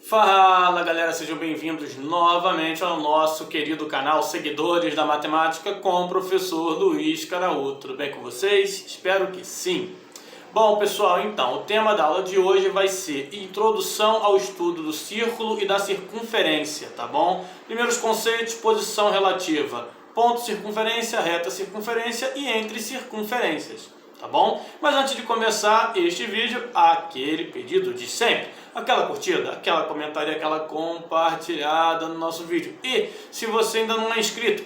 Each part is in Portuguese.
Fala galera, sejam bem-vindos novamente ao nosso querido canal Seguidores da Matemática com o professor Luiz Caraú. Tudo bem com vocês? Espero que sim. Bom pessoal, então o tema da aula de hoje vai ser Introdução ao estudo do círculo e da circunferência, tá bom? Primeiros conceitos: posição relativa, ponto circunferência, reta circunferência e entre circunferências, tá bom? Mas antes de começar este vídeo, aquele pedido de sempre: aquela curtida, aquela comentário, aquela compartilhada no nosso vídeo. E se você ainda não é inscrito,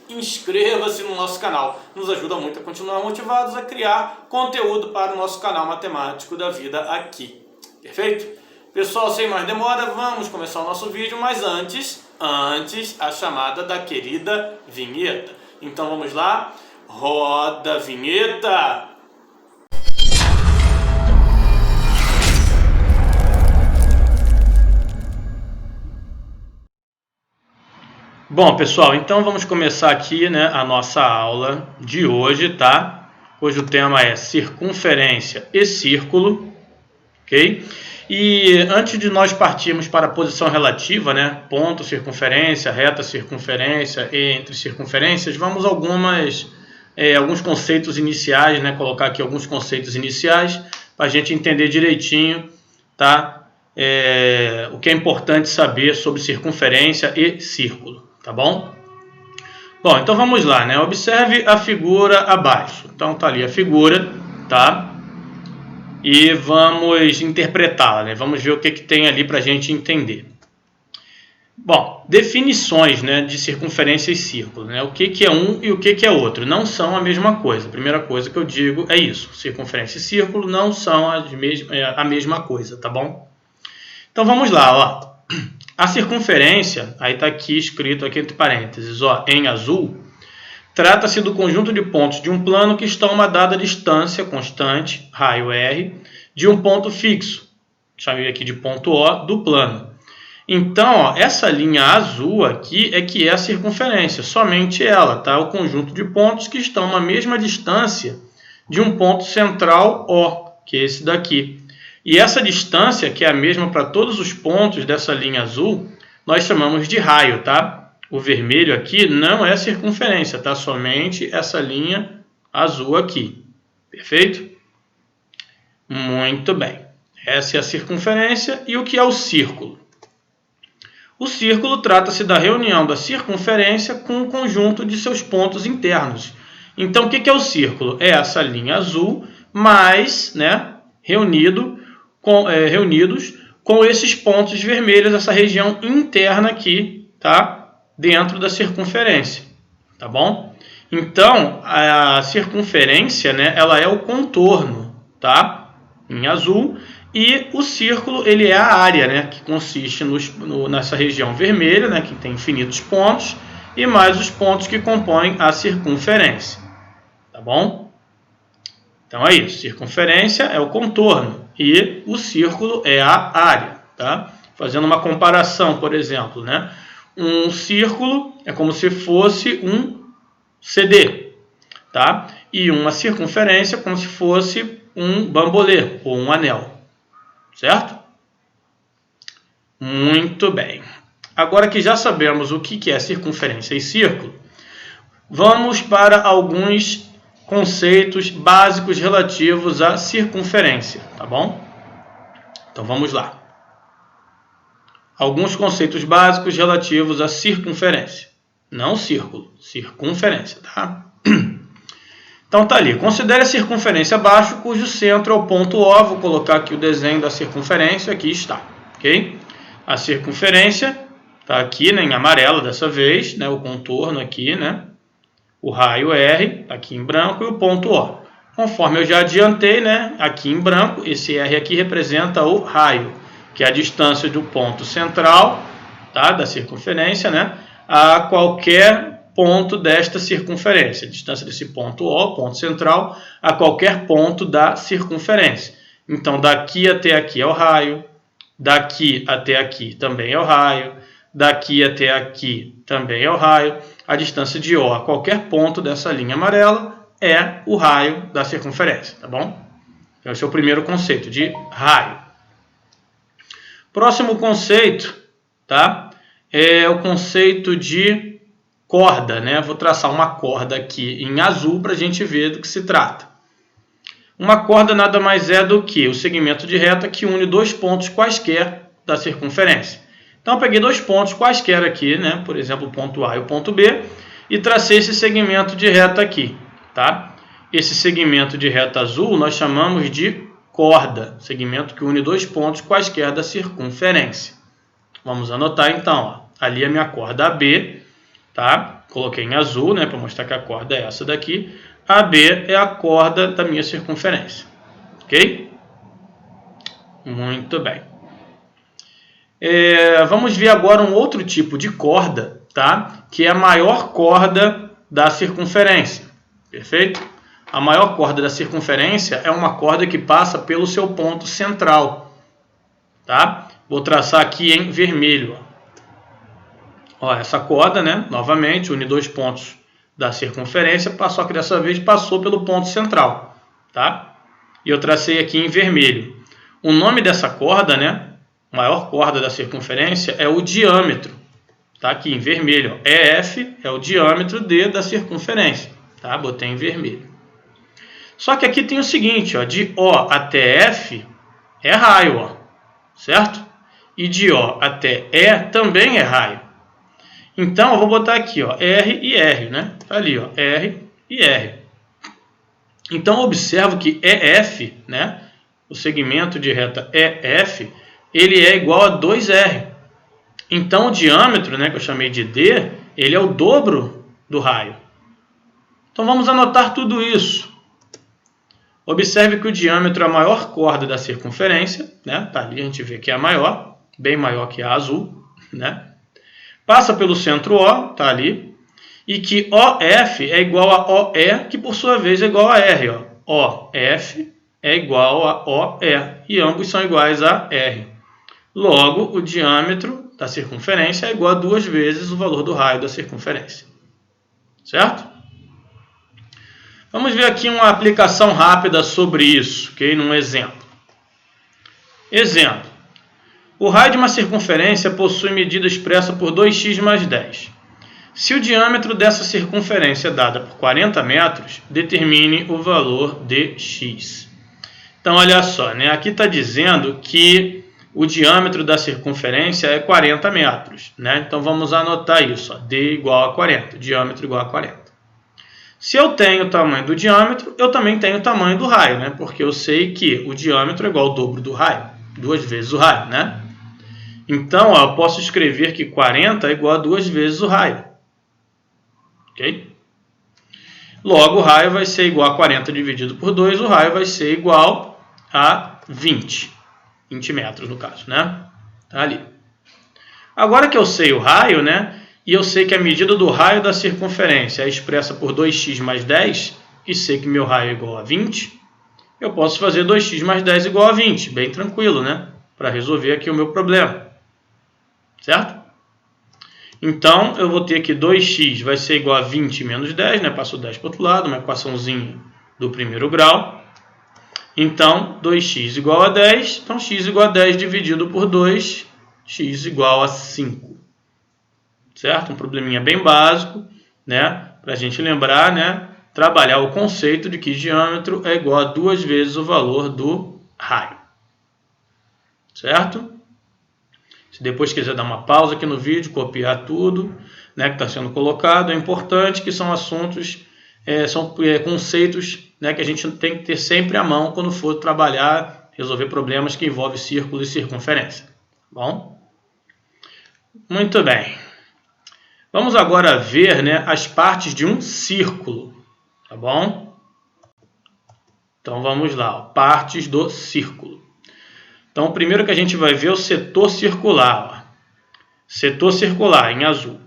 inscreva-se no nosso canal. Nos ajuda muito a continuar motivados a criar conteúdo para o nosso canal Matemático da Vida aqui. Perfeito? Pessoal, sem mais demora, vamos começar o nosso vídeo, mas antes a chamada da querida vinheta. Então vamos lá, roda a vinheta! Bom, pessoal, então vamos começar aqui, a nossa aula de hoje, tá? Hoje o tema é circunferência e círculo, ok? E antes de nós partirmos para a posição relativa, ponto, circunferência, reta, circunferência e entre circunferências, vamos alguns conceitos iniciais, colocar aqui alguns conceitos iniciais para a gente entender direitinho, tá? O que é importante saber sobre circunferência e círculo. Tá bom? Bom, então vamos lá, Observe a figura abaixo. Então tá ali a figura, tá? E vamos interpretá-la, Vamos ver o que tem ali para a gente entender. Bom, definições, de circunferência e círculo, O que é um e o que é outro? Não são a mesma coisa. A primeira coisa que eu digo é isso: circunferência e círculo não são a mesma coisa, tá bom? Então vamos lá, ó. A circunferência, aí está aqui escrito aqui entre parênteses, ó, em azul, trata-se do conjunto de pontos de um plano que estão a uma dada distância constante, raio R, de um ponto fixo, chamei aqui de ponto O, do plano. Então, ó, essa linha azul aqui é que é a circunferência, somente ela, tá? O conjunto de pontos que estão a uma mesma distância de um ponto central O, que é esse daqui. E essa distância, que é a mesma para todos os pontos dessa linha azul, nós chamamos de raio, tá? O vermelho aqui não é circunferência, tá? Somente essa linha azul aqui. Perfeito? Muito bem. Essa é a circunferência. E o que é o círculo? O círculo trata-se da reunião da circunferência com o conjunto de seus pontos internos. Então, o que é o círculo? É essa linha azul mais, reunidos com esses pontos vermelhos, essa região interna aqui, tá? Dentro da circunferência, tá bom? Então, a circunferência, ela é o contorno, tá? Em azul. E o círculo, ele é a área, que consiste nessa região vermelha, que tem infinitos pontos, e mais os pontos que compõem a circunferência, tá bom? Então é isso, circunferência é o contorno e o círculo é a área, tá? Fazendo uma comparação, por exemplo, um círculo é como se fosse um CD, tá? E uma circunferência como se fosse um bambolê ou um anel, certo? Muito bem. Agora que já sabemos o que é circunferência e círculo, vamos para alguns conceitos básicos relativos à circunferência, tá bom? Então vamos lá. Alguns conceitos básicos relativos à circunferência. Não círculo, circunferência, tá? Então tá ali. Considere a circunferência abaixo, cujo centro é o ponto O. Vou colocar aqui o desenho da circunferência, aqui está, ok? A circunferência está aqui, em amarelo dessa vez, o contorno aqui, o raio R, aqui em branco, e o ponto O. Conforme eu já adiantei, aqui em branco, esse R aqui representa o raio, que é a distância do ponto central, tá, da circunferência, a qualquer ponto desta circunferência. A distância desse ponto O, ponto central, a qualquer ponto da circunferência. Então, daqui até aqui é o raio, daqui até aqui também é o raio, daqui até aqui também é o raio. A distância de O a qualquer ponto dessa linha amarela é o raio da circunferência, tá bom? Então, esse é o primeiro conceito de raio. Próximo conceito, tá? É o conceito de corda, né? Vou traçar uma corda aqui em azul para a gente ver do que se trata. Uma corda nada mais é do que o segmento de reta que une dois pontos quaisquer da circunferência. Então, eu peguei dois pontos quaisquer aqui, né? Por exemplo, o ponto A e o ponto B, e tracei esse segmento de reta aqui, tá? Esse segmento de reta azul nós chamamos de corda, segmento que une dois pontos quaisquer da circunferência. Vamos anotar então, ó. Ali é a minha corda AB, tá? Coloquei em azul, né, para mostrar que a corda é essa daqui. AB é a corda da minha circunferência, ok? Muito bem. Vamos ver agora um outro tipo de corda, tá? Que é a maior corda da circunferência, perfeito? A maior corda da circunferência é uma corda que passa pelo seu ponto central, tá? Vou traçar aqui em vermelho. Ó, essa corda, né? Novamente, une dois pontos da circunferência, só que dessa vez passou pelo ponto central, tá? E eu tracei aqui em vermelho. O nome dessa corda, né? Maior corda da circunferência é o diâmetro, tá? Aqui em vermelho, ó. EF é o diâmetro D da circunferência, tá? Botei em vermelho. Só que aqui tem o seguinte, ó, de O até F é raio, ó, certo? E de O até E também é raio. Então, eu vou botar aqui, ó, R e R, né? Tá ali, ó, R e R. Então, observo que EF, né? O segmento de reta EF, ele é igual a 2R. Então, o diâmetro, né, que eu chamei de D, ele é o dobro do raio. Então, vamos anotar tudo isso. Observe que o diâmetro é a maior corda da circunferência, né? Tá ali, a gente vê que é a maior, bem maior que a azul, né? Passa pelo centro O, tá ali, e que OF é igual a OE, que por sua vez é igual a R, ó. OF é igual a OE, e ambos são iguais a R. Logo, o diâmetro da circunferência é igual a 2 vezes o valor do raio da circunferência. Certo? Vamos ver aqui uma aplicação rápida sobre isso, ok? Num exemplo. Exemplo. O raio de uma circunferência possui medida expressa por 2x mais 10. Se o diâmetro dessa circunferência é dada por 40 metros, determine o valor de x. Então, olha só, né? Aqui está dizendo que o diâmetro da circunferência é 40 metros, né? Então, vamos anotar isso, ó, d igual a 40, diâmetro igual a 40. Se eu tenho o tamanho do diâmetro, eu também tenho o tamanho do raio, né? Porque eu sei que o diâmetro é igual ao dobro do raio, 2 vezes o raio, né? Então, ó, eu posso escrever que 40 é igual a 2 vezes o raio. Ok? Logo, o raio vai ser igual a 40 dividido por 2, o raio vai ser igual a 20 metros, no caso, né? Tá ali. Agora que eu sei o raio, né? E eu sei que a medida do raio da circunferência é expressa por 2x mais 10, e sei que meu raio é igual a 20, eu posso fazer 2x mais 10 igual a 20, bem tranquilo, né? Para resolver aqui o meu problema. Certo? Então, eu vou ter que 2x vai ser igual a 20 menos 10, né? Passo 10 para o outro lado, uma equaçãozinha do primeiro grau. Então, 2x igual a 10, então x igual a 10 dividido por 2, x igual a 5. Certo? Um probleminha bem básico, né? Para a gente lembrar, né? Trabalhar o conceito de que diâmetro é igual a 2 vezes o valor do raio. Certo? Se depois quiser dar uma pausa aqui no vídeo, copiar tudo, né, que está sendo colocado, é importante que são assuntos, são conceitos, né, que a gente tem que ter sempre à mão quando for trabalhar, resolver problemas que envolvem círculo e circunferência. Bom? Muito bem. Vamos agora ver, né, as partes de um círculo, tá bom? Então vamos lá, ó, partes do círculo. Então, o primeiro que a gente vai ver é o setor circular. Ó. Setor circular, em azul.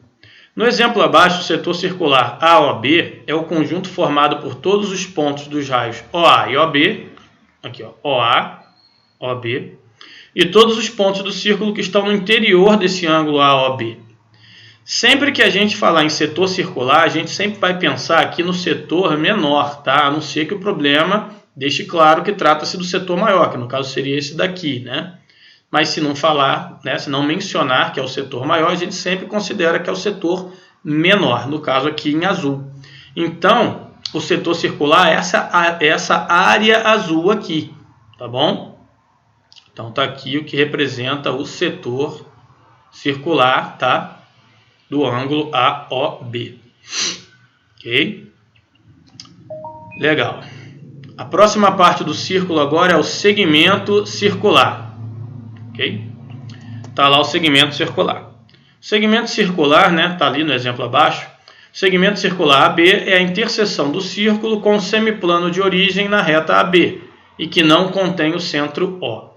No exemplo abaixo, o setor circular AOB é o conjunto formado por todos os pontos dos raios OA e OB, aqui, ó, OA, OB, e todos os pontos do círculo que estão no interior desse ângulo AOB. Sempre que a gente falar em setor circular, a gente sempre vai pensar aqui no setor menor, tá? A não ser que o problema deixe claro que trata-se do setor maior, que no caso seria esse daqui, né? mas se não falar, né, se não mencionar que é o setor maior, a gente sempre considera que é o setor menor, no caso aqui em azul. Então, o setor circular é essa área azul aqui, tá bom? Então, tá aqui o que representa o setor circular, tá? Do ângulo AOB. Ok? Legal. A próxima parte do círculo agora é o segmento circular. Ok? Tá lá o segmento circular. O segmento circular, né? Tá ali no exemplo abaixo. O segmento circular AB é a interseção do círculo com o semiplano de origem na reta AB e que não contém o centro O.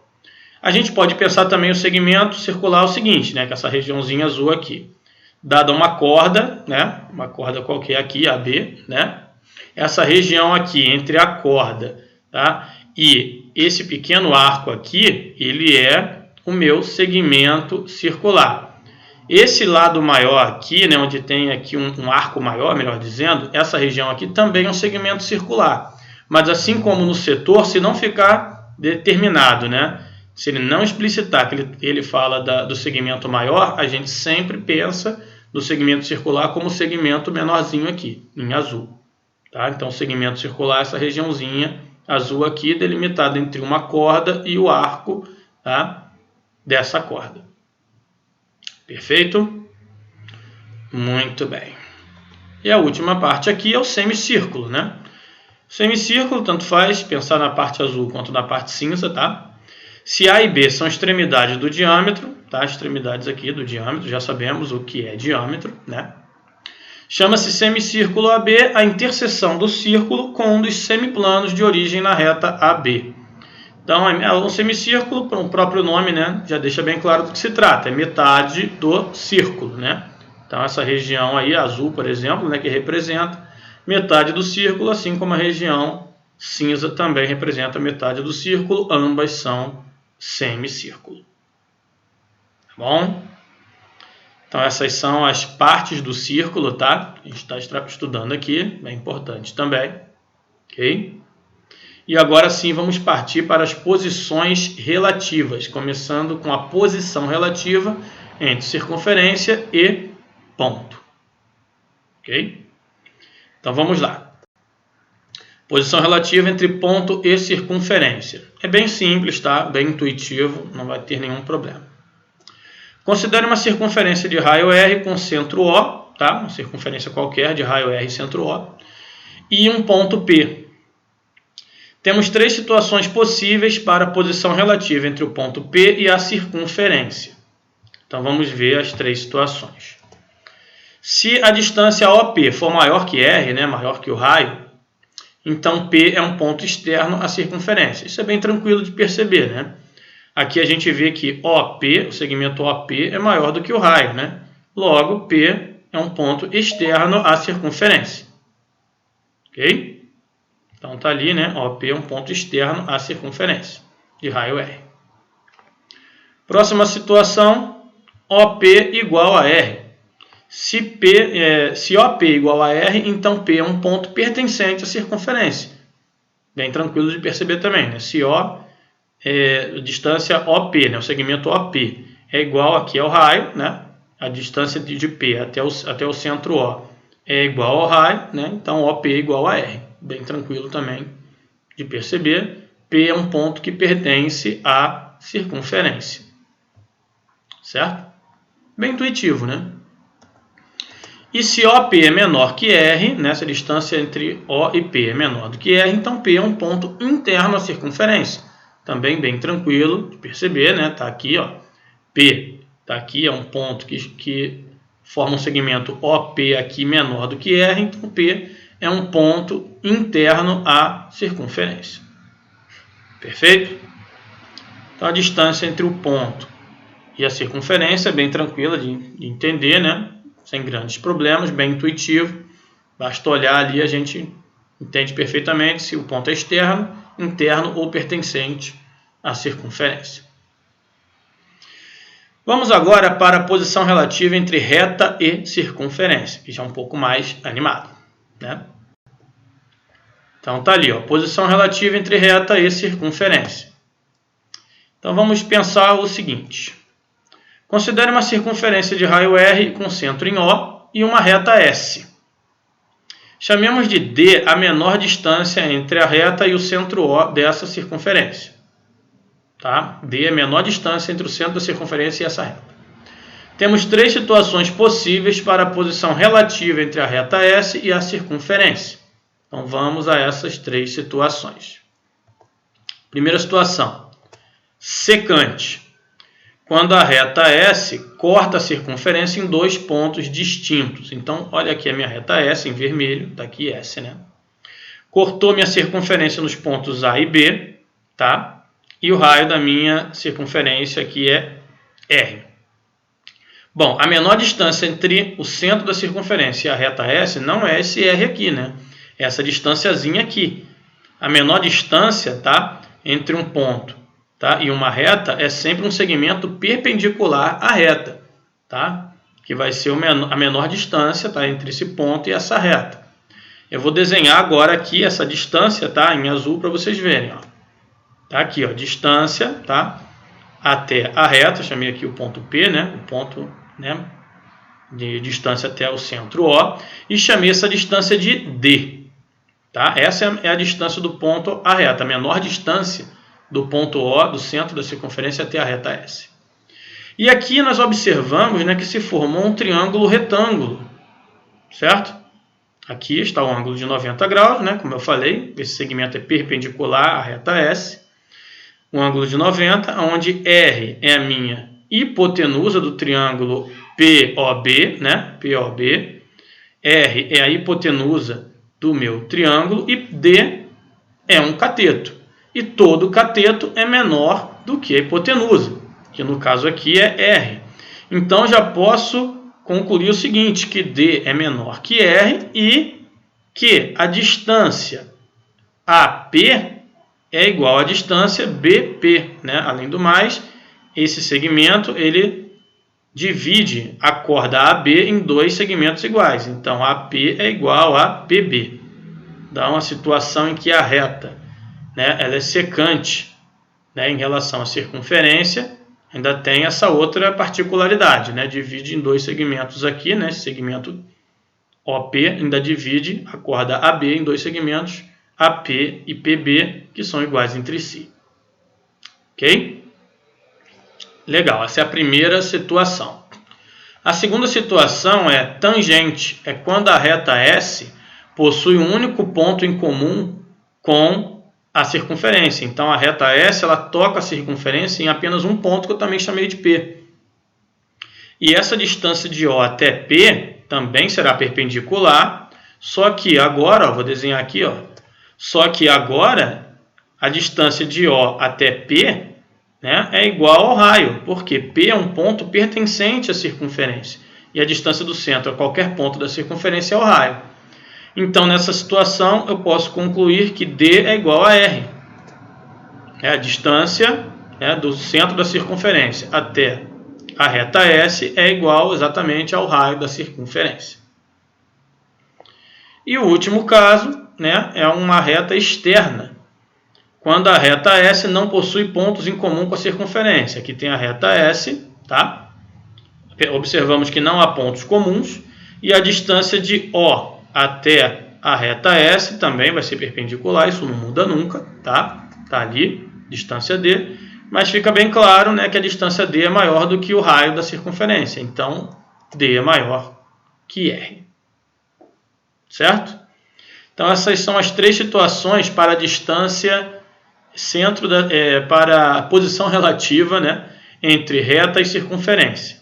A gente pode pensar também o segmento circular o seguinte, né, que essa regiãozinha azul aqui, dada uma corda, né, uma corda qualquer aqui, AB, né, essa região aqui entre a corda, tá, e esse pequeno arco aqui, ele é o meu segmento circular. Esse lado maior aqui, né, onde tem aqui um arco maior, melhor dizendo, essa região aqui também é um segmento circular. Mas assim como no setor, se não ficar determinado, né, se ele não explicitar que ele fala do segmento maior, a gente sempre pensa no segmento circular como segmento menorzinho aqui, em azul. Tá? Então, o segmento circular é essa regiãozinha azul aqui, delimitada entre uma corda e o arco, tá, dessa corda. Perfeito? Muito bem. E a última parte aqui é o semicírculo, né? Semicírculo, tanto faz pensar na parte azul quanto na parte cinza, tá? Se A e B são extremidades do diâmetro, tá? Extremidades aqui do diâmetro, já sabemos o que é diâmetro, né? Chama-se semicírculo AB a interseção do círculo com um dos semiplanos de origem na reta AB. Então, o semicírculo, o próprio nome, né, já deixa bem claro do que se trata. É metade do círculo, né? Então, essa região aí, azul, por exemplo, né, que representa metade do círculo, assim como a região cinza também representa metade do círculo. Ambas são semicírculo. Tá bom? Então, essas são as partes do círculo, tá? A gente está estudando aqui, é importante também. Ok? E agora sim, vamos partir para as posições relativas, começando com a posição relativa entre circunferência e ponto. Ok? Então, vamos lá. Posição relativa entre ponto e circunferência. É bem simples, tá? Bem intuitivo, não vai ter nenhum problema. Considere uma circunferência de raio R com centro O, tá? Uma circunferência qualquer de raio R e centro O, e um ponto P. Temos três situações possíveis para a posição relativa entre o ponto P e a circunferência. Então, vamos ver as três situações. Se a distância OP for maior que R, né, maior que o raio, então P é um ponto externo à circunferência. Isso é bem tranquilo de perceber, né? Aqui a gente vê que OP, o segmento OP, é maior do que o raio, né? Logo, P é um ponto externo à circunferência. Ok? Então, está ali, né? OP é um ponto externo à circunferência de raio R. Próxima situação, OP igual a R. Se OP é igual a R, então P é um ponto pertencente à circunferência. Bem tranquilo de perceber também, né? Se O é distância OP, né? O segmento OP é igual aqui ao raio, né? A distância de P até o centro O é igual ao raio, né? Então OP é igual a R. Bem tranquilo também de perceber. P é um ponto que pertence à circunferência. Certo? Bem intuitivo, né? E se OP é menor que R, né, se a distância entre O e P é menor do que R, então P é um ponto interno à circunferência. Também bem tranquilo de perceber, né? Tá aqui, ó. P tá aqui, é um ponto que forma um segmento OP aqui menor do que R, então P é um ponto interno à circunferência. Perfeito? Então a distância entre o ponto e a circunferência é bem tranquila de entender, né? Sem grandes problemas, bem intuitivo. Basta olhar ali, a gente entende perfeitamente se o ponto é externo, interno ou pertencente à circunferência. Vamos agora para a posição relativa entre reta e circunferência, que já é um pouco mais animado, né? Então tá ali, ó, posição relativa entre reta e circunferência. Então vamos pensar o seguinte. Considere uma circunferência de raio R com centro em O e uma reta S. Chamemos de D a menor distância entre a reta e o centro O dessa circunferência. Tá? D é a menor distância entre o centro da circunferência e essa reta. Temos três situações possíveis para a posição relativa entre a reta S e a circunferência. Então vamos a essas três situações. Primeira situação. Secante. Quando a reta S corta a circunferência em dois pontos distintos. Então, olha aqui a minha reta S em vermelho, está aqui S, né? Cortou minha circunferência nos pontos A e B, tá? E o raio da minha circunferência aqui é R. Bom, a menor distância entre o centro da circunferência e a reta S não é esse R aqui, né? É essa distânciazinha aqui. A menor distância, tá? Entre um ponto, tá? E uma reta é sempre um segmento perpendicular à reta, tá? Que vai ser a menor distância, tá? Entre esse ponto e essa reta. Eu vou desenhar agora aqui essa distância, tá? Em azul para vocês verem, ó. Tá aqui, ó, distância, tá? Até a reta, chamei aqui o ponto P, né? O ponto, né? De distância até o centro O, e chamei essa distância de D, tá? Essa é a distância do ponto à reta, a menor distância do ponto O, do centro da circunferência até a reta S. E aqui nós observamos, né, que se formou um triângulo retângulo, certo? Aqui está o ângulo de 90 graus, né? Como eu falei, esse segmento é perpendicular à reta S. Um ângulo de 90, onde R é a minha hipotenusa do triângulo POB, né? POB. R é a hipotenusa do meu triângulo e D é um cateto. E todo cateto é menor do que a hipotenusa, que no caso aqui é R. Então já posso concluir o seguinte, que D é menor que R e que a distância AP é igual à distância BP, né? Além do mais, esse segmento ele divide a corda AB em dois segmentos iguais. Então, AP é igual a PB. Dá uma situação em que a reta, né, ela é secante, né, em relação à circunferência. Ainda tem essa outra particularidade, né? Divide em dois segmentos aqui, né? Esse segmento OP ainda divide a corda AB em dois segmentos, AP e PB, que são iguais entre si. Ok? Legal, essa é a primeira situação. A segunda situação é tangente, é quando a reta S possui um único ponto em comum com a circunferência. Então, a reta S ela toca a circunferência em apenas um ponto, que eu também chamei de P. E essa distância de O até P também será perpendicular, só que agora, ó, vou desenhar aqui, ó, só que agora a distância de O até P, né, é igual ao raio, porque P é um ponto pertencente à circunferência. E a distância do centro a qualquer ponto da circunferência é o raio. Então, nessa situação, eu posso concluir que D é igual a R. A distância, né, do centro da circunferência até a reta S é igual exatamente ao raio da circunferência. E o último caso, né, é uma reta externa, quando a reta S não possui pontos em comum com a circunferência. Aqui tem a reta S, tá? Observamos que não há pontos comuns, e a distância de O até a reta S também vai ser perpendicular, isso não muda nunca, tá? Tá ali, distância D, mas fica bem claro, né, que a distância D é maior do que o raio da circunferência, então D é maior que R. Certo? Então essas são as três situações para a distância para a posição relativa, né, entre reta e circunferência,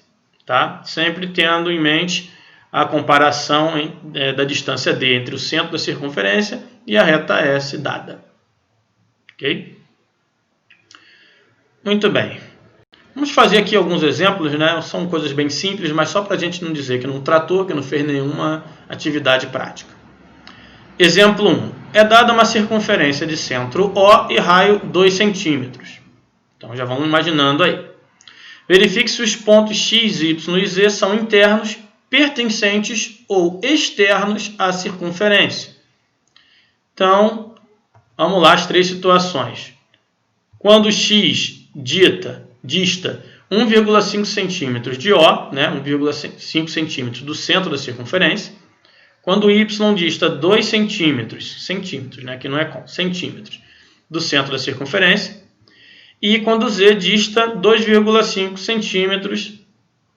tá? Sempre tendo em mente a comparação da distância D entre o centro da circunferência e a reta S dada. Ok? Muito bem. Vamos fazer aqui alguns exemplos, né? São coisas bem simples, mas só para a gente não dizer que não tratou, que não fez nenhuma atividade prática. Exemplo 1. É dada uma circunferência de centro O e raio 2 centímetros. Então já vamos imaginando aí. Verifique se os pontos X, Y e Z são internos, pertencentes ou externos à circunferência. Então, vamos lá as três situações. Quando X dista 1,5 centímetros de O, né, 1,5 centímetros do centro da circunferência, quando y dista 2 centímetros, né, que não é com, centímetros, do centro da circunferência, e quando z dista 2,5 centímetros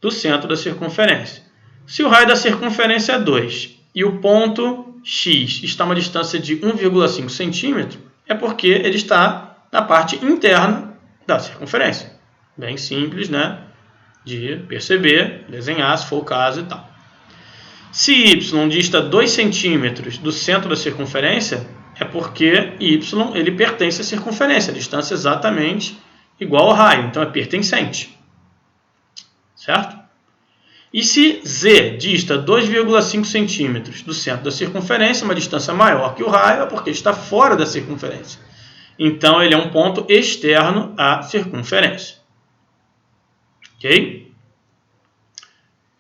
do centro da circunferência. Se o raio da circunferência é 2 e o ponto X está a uma distância de 1,5 centímetro, é porque ele está na parte interna da circunferência. Bem simples, né, de perceber, desenhar, se for o caso e tal. Se y dista 2 centímetros do centro da circunferência, é porque y ele pertence à circunferência, a distância é exatamente igual ao raio, então é pertencente. Certo? E se z dista 2,5 centímetros do centro da circunferência, uma distância maior que o raio, é porque está fora da circunferência. Então, ele é um ponto externo à circunferência. Ok?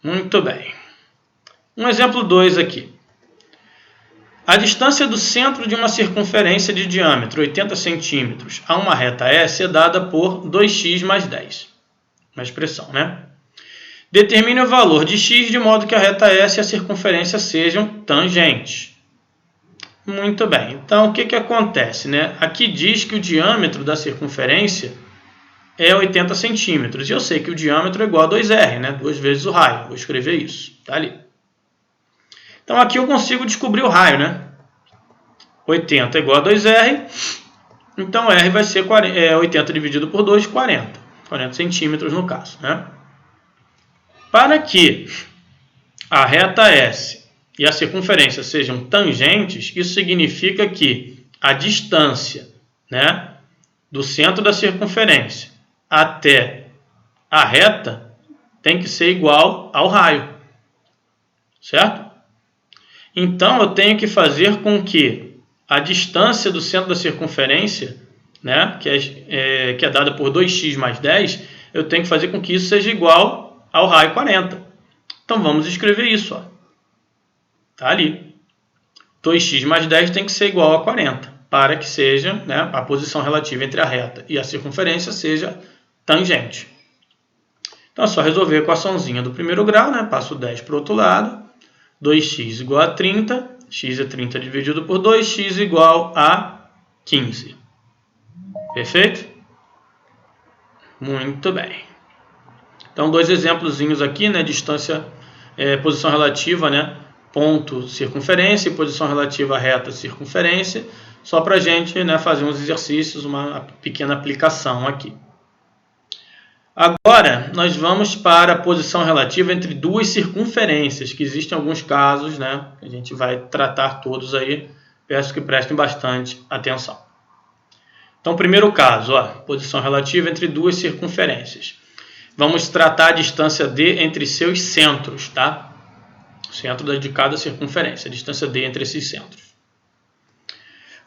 Muito bem. Um exemplo 2 aqui. A distância do centro de uma circunferência de diâmetro 80 centímetros a uma reta S é dada por 2x mais 10. Uma expressão, né? Determine o valor de x de modo que a reta S e a circunferência sejam tangentes. Muito bem. Então, o que acontece, né? Aqui diz que o diâmetro da circunferência é 80 centímetros. E eu sei que o diâmetro é igual a 2r, né? 2 vezes o raio. Vou escrever isso. Tá ali. Então, aqui eu consigo descobrir o raio, né? 80 é igual a 2r. Então, r vai ser 80 dividido por 2, 40. 40 centímetros no caso, né? Para que a reta S e a circunferência sejam tangentes, isso significa que a distância, né, do centro da circunferência até a reta tem que ser igual ao raio. Certo? Então, eu tenho que fazer com que a distância do centro da circunferência, né, que é dada por 2x mais 10, eu tenho que fazer com que isso seja igual ao raio 40. Então, vamos escrever isso. Ó. Tá ali. 2x mais 10 tem que ser igual a 40, para que seja, né, a posição relativa entre a reta e a circunferência seja tangente. Então, é só resolver a equaçãozinha do primeiro grau, né? Passo 10 para o outro lado. 2x igual a 30. X é 30 dividido por 2. X igual a 15. Perfeito? Muito bem. Então, dois exemplozinhos aqui, né? Distância, posição relativa, né? Ponto circunferência e posição relativa à reta circunferência. Só para a gente, né, fazer uns exercícios, uma pequena aplicação aqui. Agora, nós vamos para a posição relativa entre duas circunferências, que existem alguns casos, né? A gente vai tratar todos aí. Peço que prestem bastante atenção. Então, primeiro caso, ó, posição relativa entre duas circunferências. Vamos tratar a distância D entre seus centros, tá? O centro de cada circunferência, a distância D entre esses centros.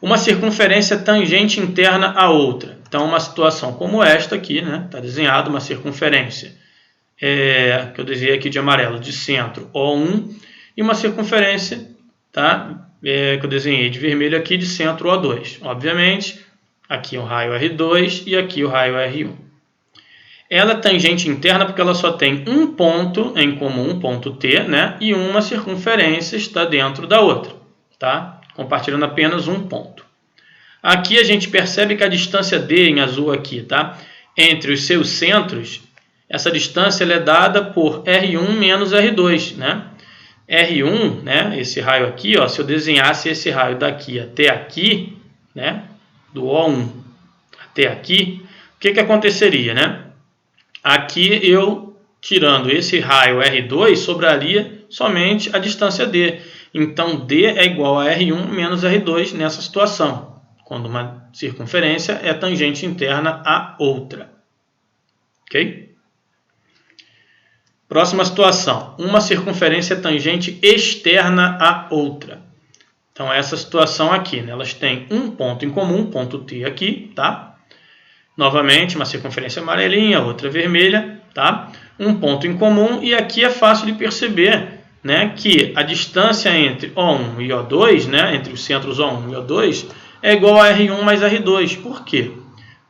Uma circunferência tangente interna à outra. Então, uma situação como esta aqui, né? Está desenhada uma circunferência, que eu desenhei aqui de amarelo, de centro O1, e uma circunferência, tá? Que eu desenhei de vermelho aqui, de centro O2. Obviamente, aqui o raio R2 e aqui o raio R1. Ela é tangente interna porque ela só tem um ponto em comum, um ponto T, né? E uma circunferência está dentro da outra, tá? Compartilhando apenas um ponto. Aqui a gente percebe que a distância D, em azul aqui, tá? Entre os seus centros, essa distância ela é dada por R1 menos R2, né? R1, né? Esse raio aqui, ó, se eu desenhasse esse raio daqui até aqui, né? Do O1 até aqui, o que aconteceria, né? Aqui eu, tirando esse raio R2, sobraria somente a distância D. Então, D é igual a R1 menos R2 nessa situação, quando uma circunferência é tangente interna à outra. Ok? Próxima situação. Uma circunferência tangente externa à outra. Então, essa situação aqui, né? Elas têm um ponto em comum, ponto T aqui, tá? Novamente, uma circunferência amarelinha, outra vermelha, tá? Um ponto em comum, e aqui é fácil de perceber, né, que a distância entre O1 e O2, né, entre os centros O1 e O2, é igual a R1 mais R2. Por quê?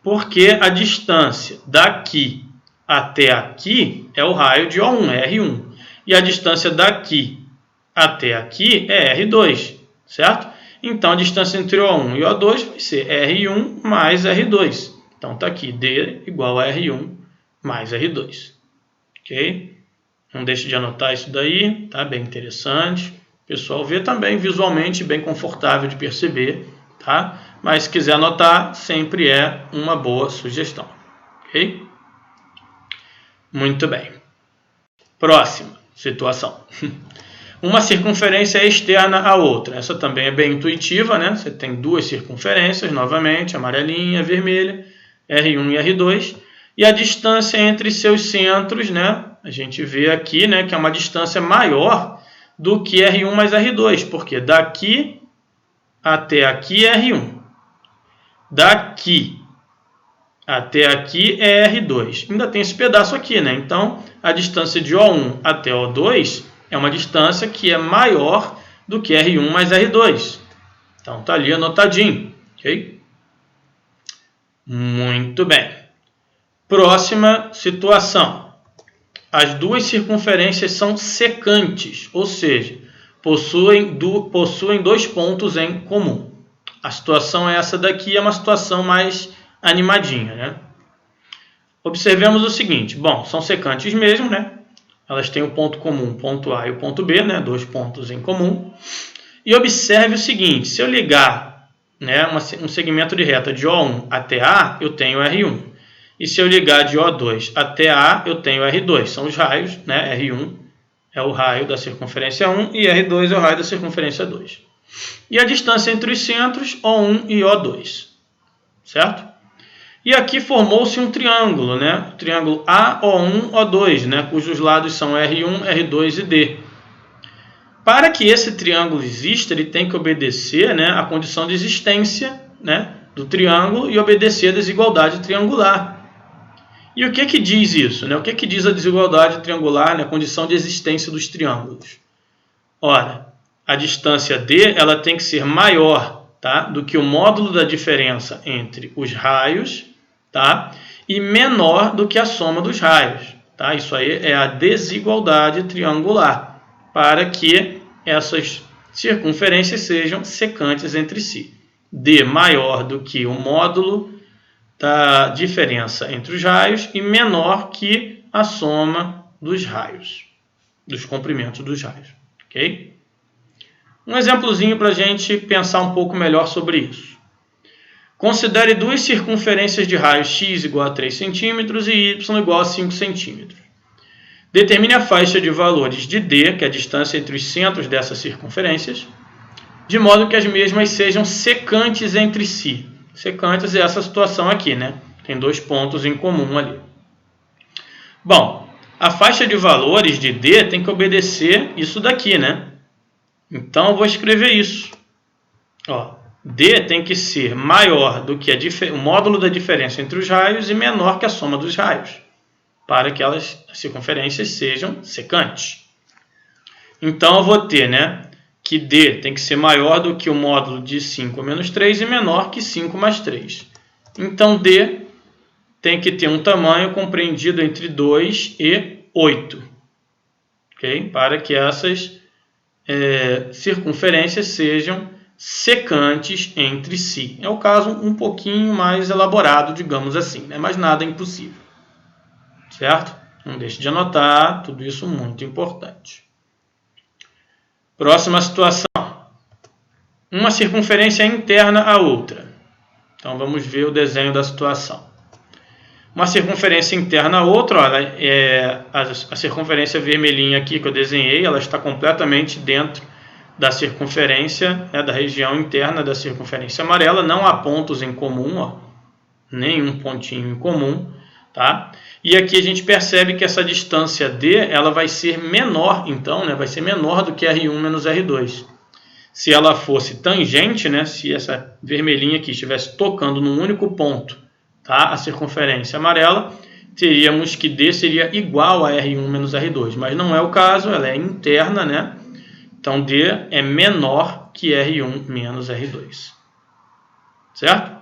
Porque a distância daqui até aqui é o raio de O1, é R1. E a distância daqui até aqui é R2, certo? Então, a distância entre O1 e O2 vai ser R1 mais R2. Então, está aqui, D igual a R1 mais R2. Ok? Não deixe de anotar isso daí, tá? Bem interessante. O pessoal vê também visualmente bem confortável de perceber, tá? Mas se quiser anotar, sempre é uma boa sugestão. Ok? Muito bem. Próxima situação. Uma circunferência externa à outra. Essa também é bem intuitiva, né? Você tem duas circunferências, novamente, amarelinha, vermelha, R1 e R2. E a distância entre seus centros, né? A gente vê aqui, né, que é uma distância maior do que R1 mais R2. Porque daqui até aqui é R1. Daqui até aqui é R2. Ainda tem esse pedaço aqui, né? Então, a distância de O1 até O2 é uma distância que é maior do que R1 mais R2. Então, tá ali anotadinho, ok? Muito bem. Próxima situação. As duas circunferências são secantes, ou seja, possuem dois pontos em comum. A situação é essa daqui, é uma situação mais animadinha, né? Observemos o seguinte, bom, são secantes mesmo, né? Elas têm o ponto comum, o ponto A e o ponto B, né? Dois pontos em comum. E observe o seguinte, se eu ligar, né, um segmento de reta de O1 até A, eu tenho R1. E se eu ligar de O2 até A, eu tenho R2. São os raios, né? R1 é o raio da circunferência 1 e R2 é o raio da circunferência 2. E a distância entre os centros, O1 e O2. Certo? E aqui formou-se um triângulo, né? O triângulo AO1, O2, né? Cujos lados são R1, R2 e D. Para que esse triângulo exista, ele tem que obedecer, né, à condição de existência, né, do triângulo e obedecer à desigualdade triangular. E o que diz isso? Né? O que diz a desigualdade triangular, né, a condição de existência dos triângulos? Ora, a distância D ela tem que ser maior, tá, do que o módulo da diferença entre os raios, tá, e menor do que a soma dos raios. Tá? Isso aí é a desigualdade triangular, para que essas circunferências sejam secantes entre si. D maior do que o módulo da diferença entre os raios e menor que a soma dos raios, dos comprimentos dos raios. Ok? Um exemplozinho para a gente pensar um pouco melhor sobre isso. Considere duas circunferências de raio x igual a 3 cm e y igual a 5 cm. Determine a faixa de valores de D, que é a distância entre os centros dessas circunferências, de modo que as mesmas sejam secantes entre si. Secantes é essa situação aqui, né? Tem dois pontos em comum ali. Bom, a faixa de valores de D tem que obedecer isso daqui, né? Então, eu vou escrever isso. Ó, D tem que ser maior do que o módulo da diferença entre os raios e menor que a soma dos raios, para que as circunferências sejam secantes. Então, eu vou ter, né, que D tem que ser maior do que o módulo de 5 menos 3 e menor que 5 mais 3. Então, D tem que ter um tamanho compreendido entre 2 e 8. Okay? Para que essas circunferências sejam secantes entre si. É o caso um pouquinho mais elaborado, digamos assim, né? Mas nada é impossível. Certo? Não deixe de anotar, tudo isso muito importante. Próxima situação. Uma circunferência interna à outra. Então, vamos ver o desenho da situação. Uma circunferência interna à outra, olha, a circunferência vermelhinha aqui que eu desenhei, ela está completamente dentro da circunferência, né, da região interna da circunferência amarela. Não há pontos em comum, ó, nenhum pontinho em comum. Tá? E aqui a gente percebe que essa distância D ela vai ser menor, então, né, vai ser menor do que R1 menos R2. Se ela fosse tangente, né, se essa vermelhinha aqui estivesse tocando num único ponto, tá, a circunferência amarela, teríamos que D seria igual a R1 menos R2. Mas não é o caso, ela é interna, né? Então, D é menor que R1 menos R2. Certo?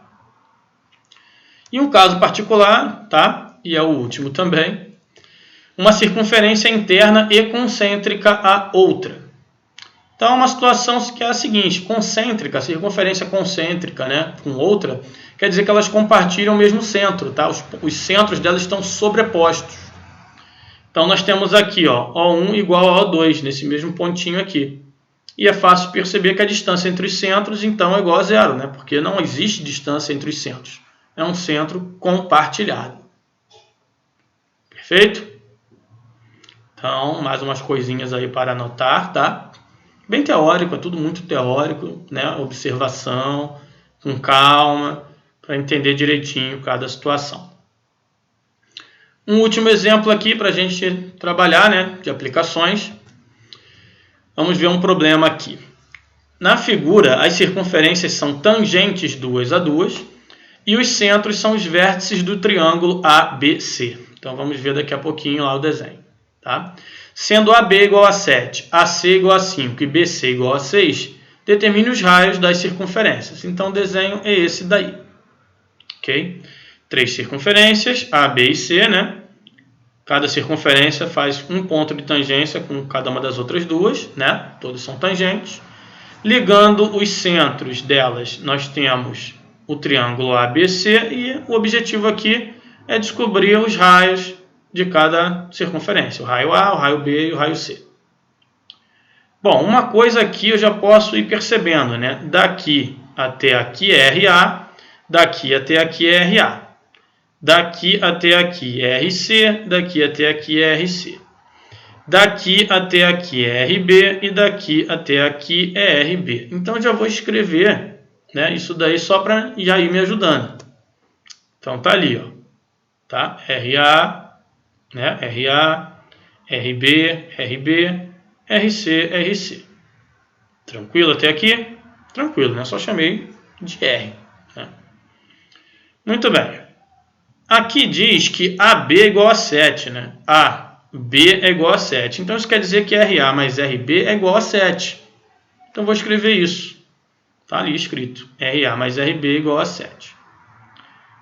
E um caso particular, tá? E é o último também, uma circunferência interna e concêntrica a outra. Então, uma situação que é a seguinte, concêntrica, circunferência concêntrica, né, com outra, quer dizer que elas compartilham o mesmo centro, tá? Os centros delas estão sobrepostos. Então, nós temos aqui, ó, O1 igual a O2, nesse mesmo pontinho aqui. E é fácil perceber que a distância entre os centros, então, é igual a zero, né? Porque não existe distância entre os centros. É um centro compartilhado. Perfeito? Então, mais umas coisinhas aí para anotar, tá? Bem teórico, é tudo muito teórico, né? Observação, com calma, para entender direitinho cada situação. Um último exemplo aqui para a gente trabalhar, né? De aplicações. Vamos ver um problema aqui. Na figura, as circunferências são tangentes duas a duas e os centros são os vértices do triângulo ABC. Então, vamos ver daqui a pouquinho lá o desenho, tá? Sendo AB igual a 7, AC igual a 5 e BC igual a 6, determine os raios das circunferências. Então, o desenho é esse daí. Ok? 3 circunferências, A, B e C, né? Cada circunferência faz um ponto de tangência com cada uma das outras duas, né? Todas são tangentes. Ligando os centros delas, nós temos o triângulo ABC e o objetivo aqui é descobrir os raios de cada circunferência, o raio A, o raio B e o raio C. Bom, uma coisa aqui eu já posso ir percebendo, né? Daqui até aqui é RA, daqui até aqui é RA, daqui até aqui é RC, daqui até aqui é RC, daqui até aqui é RB e daqui até aqui é RB. Então eu já vou escrever, né, isso daí só para já ir me ajudando. Então tá ali, ó, tá? RA, né? RA, RB, RB, RC, RC. Tranquilo até aqui? Tranquilo, né? Só chamei de R. Né? Muito bem. Aqui diz que AB é igual a 7, né? AB é igual a 7. Então isso quer dizer que RA mais RB é igual a 7. Então vou escrever isso. Está ali escrito. RA mais RB é igual a 7.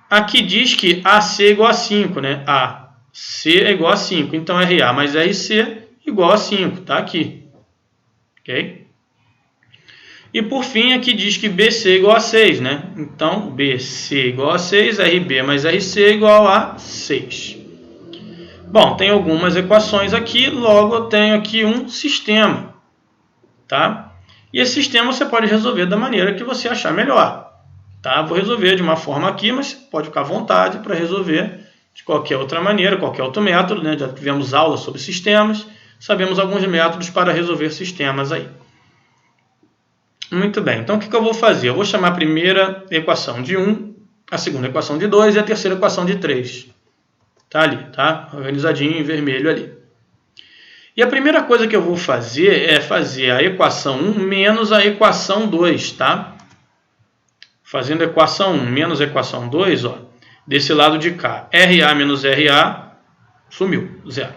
Aqui diz que AC é igual a 5, né? AC é igual a 5. Então RA mais RC igual a 5. Está aqui. Ok? E por fim aqui diz que BC é igual a 6, né? Então BC igual a 6, RB mais RC igual a 6. Bom, tem algumas equações aqui, logo eu tenho aqui um sistema, tá? E esse sistema você pode resolver da maneira que você achar melhor, tá? Vou resolver de uma forma aqui, mas pode ficar à vontade para resolver de qualquer outra maneira, qualquer outro método, né? Já tivemos aula sobre sistemas, sabemos alguns métodos para resolver sistemas aí. Muito bem, então o que eu vou fazer? Eu vou chamar a primeira equação de 1, a segunda equação de 2 e a terceira equação de 3. Tá ali, tá? Organizadinho em vermelho ali. E a primeira coisa que eu vou fazer é fazer a equação 1 menos a equação 2, tá? Fazendo a equação 1 menos a equação 2, ó, desse lado de cá, RA menos RA, sumiu, zero.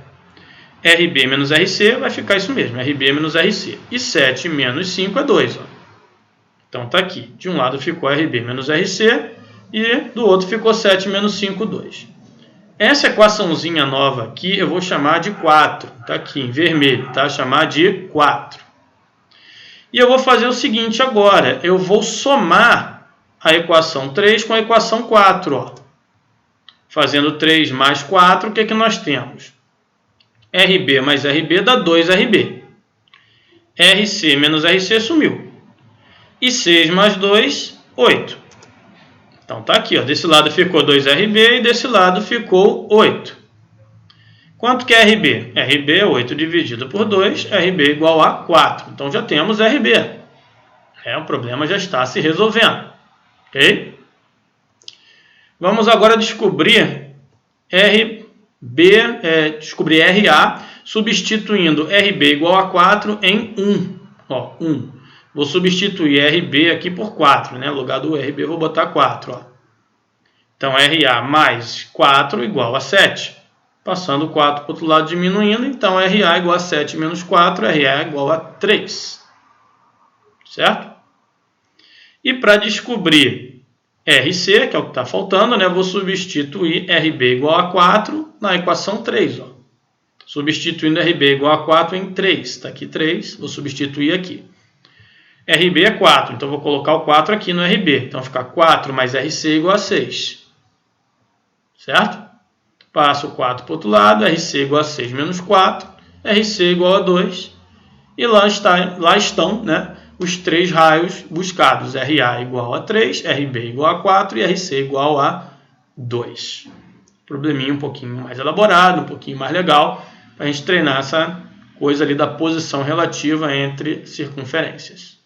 RB menos RC vai ficar isso mesmo, RB menos RC. E 7 menos 5 é 2, ó. Então tá aqui, de um lado ficou RB menos RC e do outro ficou 7 menos 5, 2. Essa equaçãozinha nova aqui eu vou chamar de 4. Está aqui em vermelho, tá? Chamar de 4. E eu vou fazer o seguinte agora. Eu vou somar a equação 3 com a equação 4. Ó. Fazendo 3 mais 4, o que é que nós temos? RB mais RB dá 2RB. RC menos RC sumiu. E 6 mais 2, 8. Então tá aqui, ó. Desse lado ficou 2RB e desse lado ficou 8. Quanto que é RB? RB é 8 dividido por 2, RB é igual a 4. Então já temos RB. O problema já está se resolvendo. Ok? Vamos agora descobrir descobrir RA, substituindo RB igual a 4 em 1. Ó, 1. Vou substituir RB aqui por 4, né? No lugar do RB vou botar 4. Ó. Então, RA mais 4 igual a 7. Passando 4 para o outro lado diminuindo, então RA igual a 7 menos 4, RA igual a 3. Certo? E para descobrir RC, que é o que está faltando, né? Vou substituir RB igual a 4 na equação 3. Ó. Substituindo RB igual a 4 em 3. Está aqui 3, vou substituir aqui. RB é 4, então vou colocar o 4 aqui no RB. Então fica 4 mais RC igual a 6. Certo? Passo o 4 para o outro lado, RC igual a 6 menos 4, RC igual a 2. E lá estão, né, os 3 raios buscados. RA igual a 3, RB igual a 4 e RC igual a 2. Probleminha um pouquinho mais elaborado, um pouquinho mais legal, para a gente treinar essa coisa ali da posição relativa entre circunferências.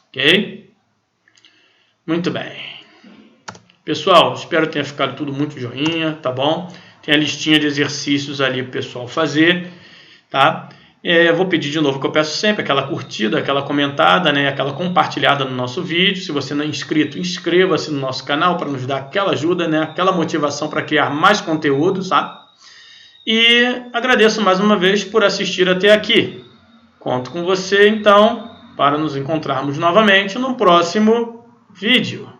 Ok? Muito bem. Pessoal, espero que tenha ficado tudo muito joinha, tá bom? Tem a listinha de exercícios ali para o pessoal fazer, tá? Eu vou pedir de novo o que eu peço sempre, aquela curtida, aquela comentada, né? Aquela compartilhada no nosso vídeo. Se você não é inscrito, inscreva-se no nosso canal para nos dar aquela ajuda, né? Aquela motivação para criar mais conteúdo, tá? E agradeço mais uma vez por assistir até aqui. Conto com você, então, para nos encontrarmos novamente no próximo vídeo.